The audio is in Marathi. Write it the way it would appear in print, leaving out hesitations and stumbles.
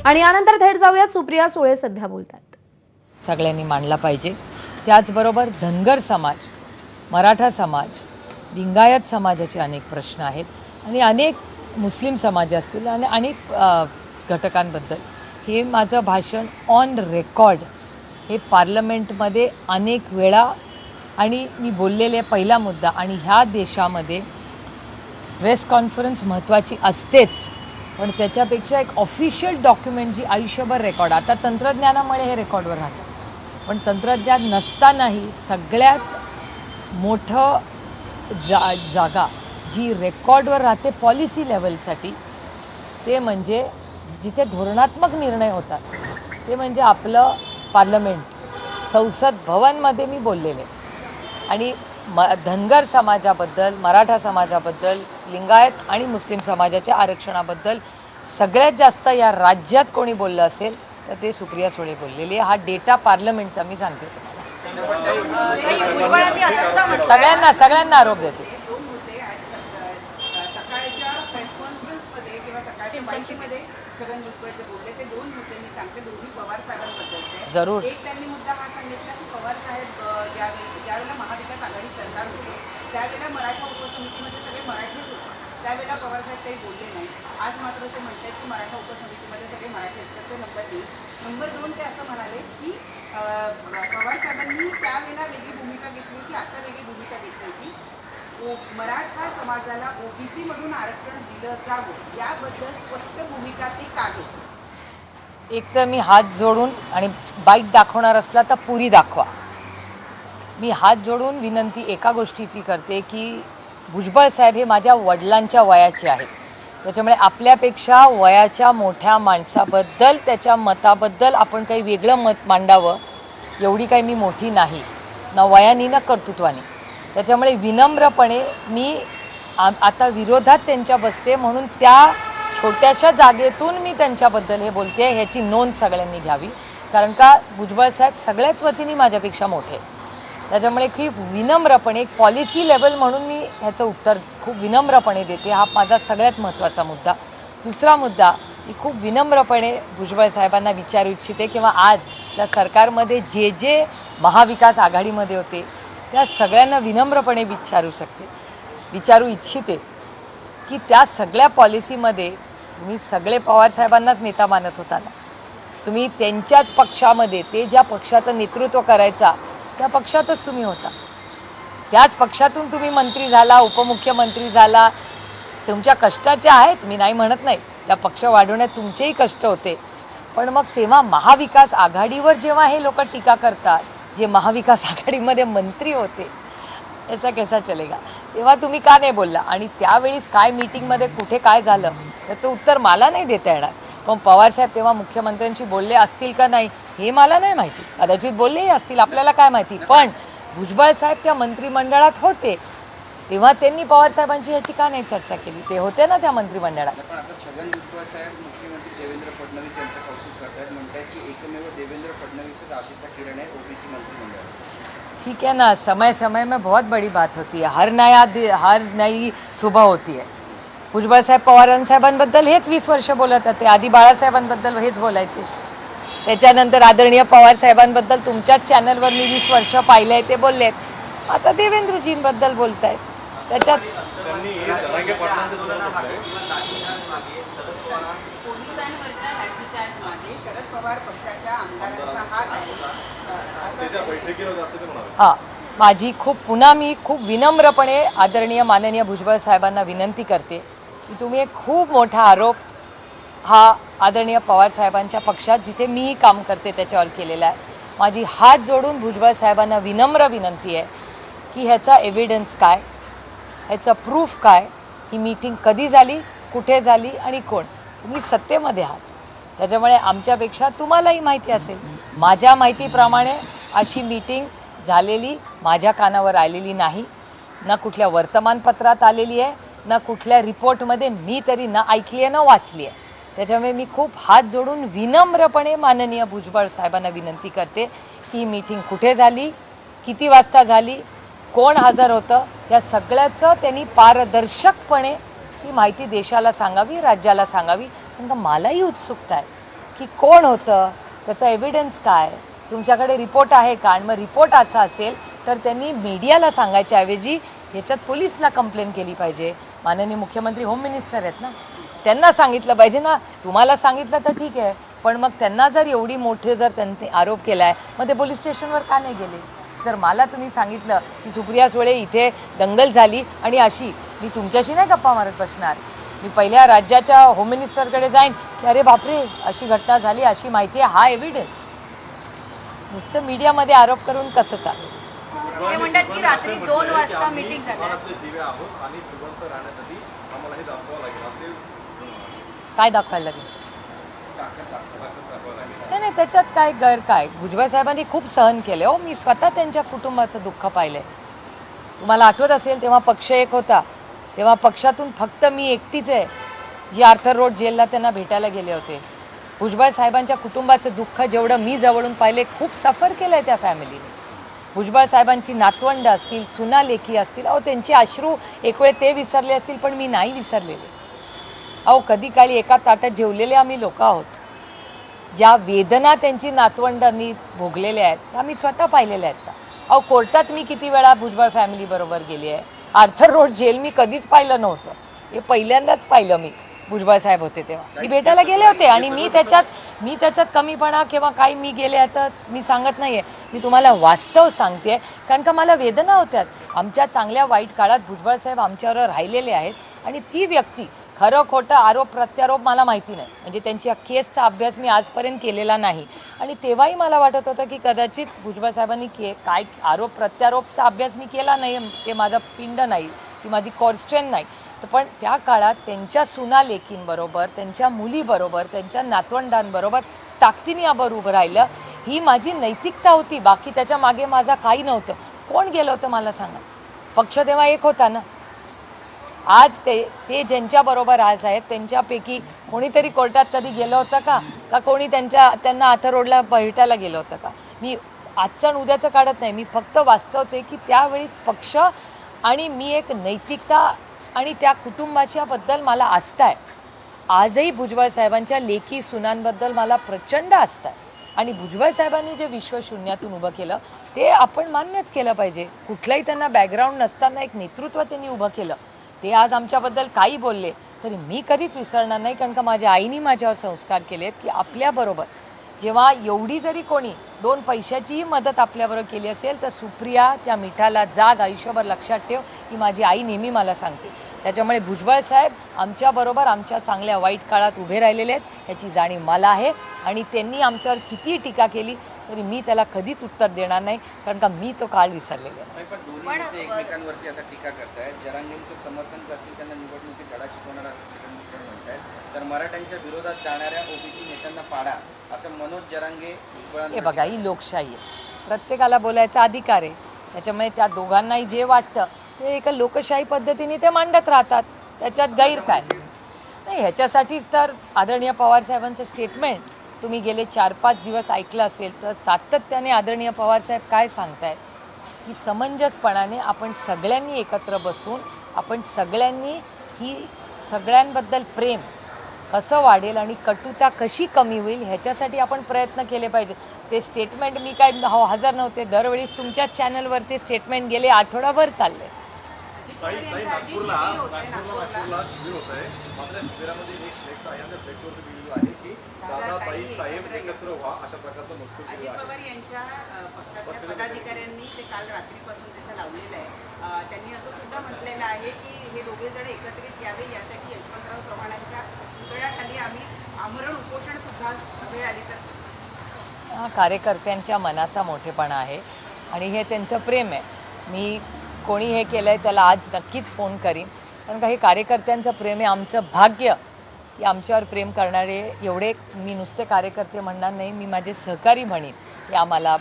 आणि यानंतर थेट जाऊयात सुप्रिया सुळे सध्या बोलतात। सगळ्यांनी मांडला पाहिजे। त्याचबरोबर धनगर समाज, मराठा समाज, लिंगायत समाजाचे अनेक प्रश्न आहेत आणि अनेक मुस्लिम समाज असतील आणि अनेक घटकांबद्दल हे माझं भाषण ऑन रेकॉर्ड हे पार्लमेंटमध्ये अनेक वेळा आणि मी बोललेले पहिला मुद्दा। आणि ह्या देशामध्ये प्रेस कॉन्फरन्स महत्त्वाची असतेच, पण त्याच्यापेक्षा एक ऑफिशियल डॉक्युमेंट जी आयुष्यभर रेकॉर्ड, आता तंत्रज्ञानामुळे हे रेकॉर्डवर राहतं, पण तंत्रज्ञान नसतानाही सगळ्यात मोठं जागा जी रेकॉर्डवर राहते पॉलिसी लेवलसाठी, ते म्हणजे जिथे धोरणात्मक निर्णय होतात, ते म्हणजे आपलं पार्लमेंट, संसद भवनमध्ये मी बोललेले। आणि धनगर समाजाबद्दल, मराठा समाजाबद्दल, लिंगायत आणि मुस्लिम समाजाच्या आरक्षणाबद्दल सगळ्यात जास्त या राज्यात कोणी बोललं असेल तर ते सुप्रिया सुळे बोललेली आहे। हा डेटा पार्लमेंटचा मी सांगते तुम्हाला, सगळ्यांना आरोप देते। छगन भुजबळ जे बोलले ते दोन मुद्दे मी सांगते, दोन्ही पवार साहेबांबद्दलचे। जरूर। एक त्यांनी मुद्दा हा सांगितला की पवार साहेब ज्यावेळेला महाविकास आघाडी सरकार होतं त्यावेळेला मराठा उपसमितीमध्ये सगळे मराठीच होते, त्यावेळेला पवार साहेब काही बोलले नाही। आज मात्र ते म्हणतात की मराठा उपसमितीमध्ये सगळे मराठी असतात, ते नंबर 1। नंबर 2 ते असं म्हणाले की पवार साहेबांनी त्यावेळेला वेगळी भूमिका घेतली होती, आता वेगळी भूमिका घेतली होती। मराठा समाजाला ओबीसी मधून आरक्षण दिलं जावं याबद्दल स्पष्ट भूमिका ते का घेतात? एक तर मी हात जोडून, आणि बाईट दाखवणार असला तर पुरी दाखवा, मी हात जोडून विनंती एका गोष्टीची करते की भुजबळ साहेब हे माझ्या वडिलांच्या वयाचे आहेत, त्याच्यामुळे आपल्यापेक्षा वयाच्या मोठ्या माणसाबद्दल, त्याच्या मताबद्दल आपण काही वेगळं मत मांडावं एवढी काही मी मोठी नाही, ना वयानी ना कर्तृत्वानी। त्याच्यामुळे विनम्रपणे मी आता विरोधात त्यांच्या बसते, म्हणून त्या छोट्याशा जागेतून मी त्यांच्याबद्दल हे बोलते, ह्याची नोंद सगळ्यांनी घ्यावी। कारण का भुजबळ साहेब सगळ्याच वतीने माझ्यापेक्षा मोठे, त्याच्यामुळे खूप विनम्रपणे एक पॉलिसी लेवल म्हणून मी ह्याचं उत्तर खूप विनम्रपणे देते। हा माझा सगळ्यात महत्त्वाचा मुद्दा। दुसरा मुद्दा मी खूप विनम्रपणे भुजबळ साहेबांना विचारू इच्छिते किंवा आज त्या सरकारमध्ये जे जे महाविकास आघाडीमध्ये होते त्या सगळ्यांना विनम्रपणे विचारू इच्छिते की त्या सगळ्या पॉलिसीमध्ये तुम्ही सगळे पवार साहेबांनाच नेता मानत होता ना, तुम्ही त्यांच्याच पक्षामध्ये, ते ज्या पक्षाचं नेतृत्व करायचा त्या पक्षातच तुम्ही होता, त्याच पक्षातून तुम्ही मंत्री झाला, उपमुख्यमंत्री झाला, तुमच्या कष्टाचे आहेत, मी नाही म्हणत नाही, त्या पक्ष वाढवण्यात तुमचेही कष्ट होते, पण मग तेव्हा महाविकास आघाडीवर जेव्हा हे लोक टीका करतात, जे महाविकास आघाडीमध्ये मंत्री होते, याचा कैसा चलेगा, तेव्हा तुम्ही का नाही बोलला? आणि त्यावेळीस काय मीटिंगमध्ये कुठे काय झालं याचं उत्तर मला नाही देता येणार, पण पवार साहेब तेव्हा मुख्यमंत्र्यांशी बोलले असतील का नाही हे मला नाही माहिती, कदाचित बोललेही असतील, आपल्याला काय माहिती। पण भुजबळ साहेब त्या मंत्रिमंडळात होते, तेव्हा त्यांनी पवार साहेबांची ह्याची का नाही चर्चा केली? ते होते ना त्या मंत्रिमंडळात। पण आता छगन भुजबळ साहेब मुख्यमंत्री देवेंद्र फडणवीस यांचं कौतुक करतात, म्हणतात की एकमेव देवेंद्र फडणवीसच आशिषा किरण है ओबीसी मंत्रिमंडळ। ठीक है ना, समय समय में बहुत बड़ी बात होती है, हर नई सुबह होती है। भुजबळ साहेब पवारांसाहेबांबद्दल हेच 20 वर्ष बोलत होते, आधी बाळासाहेबांबद्दल हेच बोलायचे, त्याच्यानंतर आदरणीय पवार साहेबांबद्दल तुमच्याच चॅनलवर मी 20 वर्ष पाहिलंय ते बोललेत, आता देवेंद्रजींबद्दल बोलतायत। त्याच्यात पोलिसांवरच्या लाठीचार्ज मागे शरद पवार पक्षाच्या आमदारांचा हात आहे। माझी मी खूप विनम्रपणे आदरणीय माननीय भुजबळ साहेबांना विनंती करते की तुम्ही एक खूप मोठा आरोप हा आदरणीय पवार साहेबांच्या पक्षात जिथे मी काम करते त्याच्यावर केलेला आहे। माझी हात जोडून भुजबळ साहेबांना विनम्र विनंती आहे की ह्याचा एव्हिडन्स काय, ह्याचा प्रूफ काय, ही मीटिंग कधी झाली, कुठे झाली आणि कोण, तुम्ही सत्तेमध्ये आहात, त्याच्यामुळे आमच्यापेक्षा तुम्हालाही माहिती असेल। माझ्या माहितीप्रमाणे अशी मीटिंग झालेली माझ्या कानावर आलेली नाही, ना कुठल्या वर्तमानपत्रात आलेली आहे, ना कुठल्या रिपोर्टमध्ये मी तरी ना ऐकली आहे ना वाचली आहे। त्याच्यामुळे मी खूप हात जोडून विनम्रपणे माननीय भुजबळ साहेबांना विनंती करते की ही मीटिंग कुठे झाली, किती वाजता झाली, कोण हजर होतं, या सगळ्याचं त्यांनी पारदर्शकपणे ही माहिती देशाला सांगावी, राज्याला सांगावी। पण मलाही उत्सुकता आहे की कोण होतं, त्याचा एव्हिडन्स काय, तुमच्याकडे रिपोर्ट आहे का, आणि मग रिपोर्ट असा असेल तर त्यांनी मीडियाला सांगायच्या ऐवजी ह्याच्यात पोलिसला कंप्लेंट केली पाहिजे. माननीय मुख्यमंत्री होम मिनिस्टर आहेत ना, त्यांना सांगितलं पाहिजे ना. तुम्हाला सांगितलं तर ठीक आहे, पण मग त्यांना जर एवढी मोठे जर त्यांनी आरोप केलाय, मग ते पोलीस स्टेशनवर का नाही गेले? जर मला तुम्ही सांगितलं की सुप्रिया सुळे इथे दंगल झाली आणि अशी, मी तुमच्याशी नाही गप्पा मारत बसणार. मी पहिल्या राज्याच्या होम मिनिस्टरकडे जाईन की अरे बापरे अशी घटना झाली, अशी माहिती आहे, हा एव्हिडन्स. नुसतं मीडियामध्ये आरोप करून कसं चालेल? ते म्हणतात की रात्री 2 वाजता मीटिंग झाली. काय दाखवायला लागेल? नाही, त्याच्यात काय गैर काय? भुजबळ साहेबांनी खूप सहन केले हो. मी स्वतः त्यांच्या कुटुंबाचं दुःख पाहिलंय. तुम्हाला आठवत असेल तेव्हा पक्ष एक होता, तेव्हा पक्षातून फक्त मी एकटीच आहे जी आर्थर रोड जेलला त्यांना भेटायला गेले होते. भुजबळ साहेबांच्या कुटुंबाचं दुःख जेवढं मी जवळून पाहिले, खूप सफर केलंय त्या फॅमिलीने. भुजबळ साहेबांची नातवंड असतील, सुना लेकी असतील, अहो त्यांचे अश्रू एक वेळ ते विसरले असतील, पण मी नाही विसरलेले. अहो कधी काळी एका ताटात जेवलेले आम्ही लोक आहोत. ज्या वेदना त्यांची नातवंडांनी भोगलेल्या आहेत त्या मी स्वतः पाहिलेल्या आहेत. अहो कोर्टात मी किती वेळा भुजबळ फॅमिली बरोबर गेली आहे. आर्थर रोड जेल मी कधीच पाहिलं नव्हतं, हे पहिल्यांदाच पाहिलं मी. भुजबळ साहेब होते तेव्हा मी भेटायला गेले होते, आणि मी त्याच्यात कमीपणा किंवा काही मी गेले याचं मी सांगत नाहीये. मी तुम्हाला वास्तव सांगते, कारण का मला वेदना होत्यात. आमच्या चांगल्या वाईट काळात भुजबळ साहेब आमच्यावर राहिलेले आहेत, आणि ती व्यक्ती खरं खोटं आरोप प्रत्यारोप मला माहिती नाही. म्हणजे त्यांच्या केसचा अभ्यास मी आजपर्यंत केलेला नाही, आणि तेव्हाही मला वाटत होतं की कदाचित भुजबळ साहेबांनी काय आरोप प्रत्यारोपचा अभ्यास मी केला नाही, ते माझा पिंड नाही, ती माझी कॉर्स्ट्रेन नाही. पण त्या काळात त्यांच्या सुना लेकींबरोबर, त्यांच्या मुलीबरोबर, त्यांच्या नातवंडांबरोबर ताकदीने आबर उभं राहिलं, ही माझी नैतिकता होती. बाकी त्याच्या मागे माझा काही नव्हतं. कोण गेलं होतं मला सांगा? पक्ष तेव्हा एक होता ना. आज ते ज्यांच्याबरोबर आज आहेत त्यांच्यापैकी कोणीतरी कोर्टात कधी गेलं होतं का कोणी त्यांना आर्थर रोडला भेटायला गेलं होतं का? मी आजचं आणि उद्याचं काढत नाही, मी फक्त वास्तवते की त्यावेळी पक्ष आणि मी एक नैतिकता आणि त्या कुटुंबाच्या बद्दल मला आस्था आहे. आजही भुजबळ साहेबांच्या लेकी सुनांबद्दल मला प्रचंड आस्था आहे, आणि भुजबळ साहेबांनी जे विश्व शून्यातून उभं केलं ते आपण मान्यच केलं पाहिजे. कुठलाही त्यांना बॅकग्राऊंड नसताना एक नेतृत्व त्यांनी उभं केलं. ते आज आमच्याबद्दल काही बोलले तरी मी कधीच विसरणार नाही, कारण का माझ्या आईनी माझ्यावर संस्कार केलेत की आपल्याबरोबर जेव्हा एवढी जरी कोणी 2 पैशाचीही मदत आपल्याबरोबर केली असेल तर सुप्रिया त्या मिठाला जाग, आयुष्यभर लक्षात ठेव, ही माझी आई नेहमी मला सांगते. त्याच्यामुळे भुजबळ साहेब आमच्याबरोबर आमच्या चांगल्या वाईट काळात उभे राहिलेले आहेत, याची जाणीव मला आहे. आणि त्यांनी आमच्यावर कितीही टीका केली तरी मी त्याला कधीच उत्तर देणार नाही, कारण का मी तो काळ विसरलेला आहे. नाही, पण दोन्ही नेते एकमेकांवरती आता टीका करतायत. जरांगेंचं समर्थन करतील, त्यांना निवडणुकीत धडा शिकवणार असं म्हणतायत, तर मराठ्यांच्या विरोधात जाणाऱ्या ओबीसी नेत्यांना पाडा, असं मनोज जरांगे हे बघा, ही लोकशाही आहे, प्रत्येकाला बोलायचा अधिकार आहे. त्याच्यामुळे त्या दोघांनाही जे वाटतं ते एका लोकशाही पद्धतीने ते मांडत राहतात, त्याच्यात गैर काय नाही. ह्याच्यासाठीच तर आदरणीय पवार साहेबांचं स्टेटमेंट तुम्ही गेले 4-5 दिवस ऐकलं असेल तर सातत्याने आदरणीय पवार साहेब काय सांगतायत की समंजसपणाने आपण सगळ्यांनी एकत्र बसून आपण सगळ्यांनी ही सगळ्यांबद्दल प्रेम कसं वाढेल आणि कटुता कशी कमी होईल ह्याच्यासाठी आपण प्रयत्न केले पाहिजे. ते स्टेटमेंट मी काय हजर नव्हते, दरवेळीच तुमच्याच चॅनलवर ते स्टेटमेंट गेले आठवडाभर चालले. नागपूरला शिबिर होत आहे, मात्र शिबिरामध्ये एक फ्लेक्स आहे, त्या फ्लेक्सवरती लिहिलेलं आहे की दादाबाई साहेब एकत्र व्हा, अशा प्रकारचं मजकूर अजित केलेलं आहे. पवार यांच्या पक्षाच्या पदाधिकाऱ्यांनी ते काल रात्रीपासून तिथं लावलेलं आहे. त्यांनी असं सुद्धा म्हटलेलं आहे की हे दोघे जण एकत्रित यावे यासाठी यशवंतराव चव्हाणांच्या पुतळ्याखाली आम्ही आमरण उपोषण सुद्धा वेळ आली तर. हा कार्यकर्त्यांच्या मनाचा मोठेपणा आहे आणि हे त्यांचं प्रेम आहे. मी कोणी हे केलंय त्याला आज नक्कीच फोन करीन, कारण का हे कार्यकर्त्यांचं प्रेम आहे. आमचं भाग्य की आमच्यावर प्रेम करणारे एवढे, मी नुसते कार्यकर्ते म्हणणार नाही, मी माझे सहकारी म्हणेन, हे आम्हाला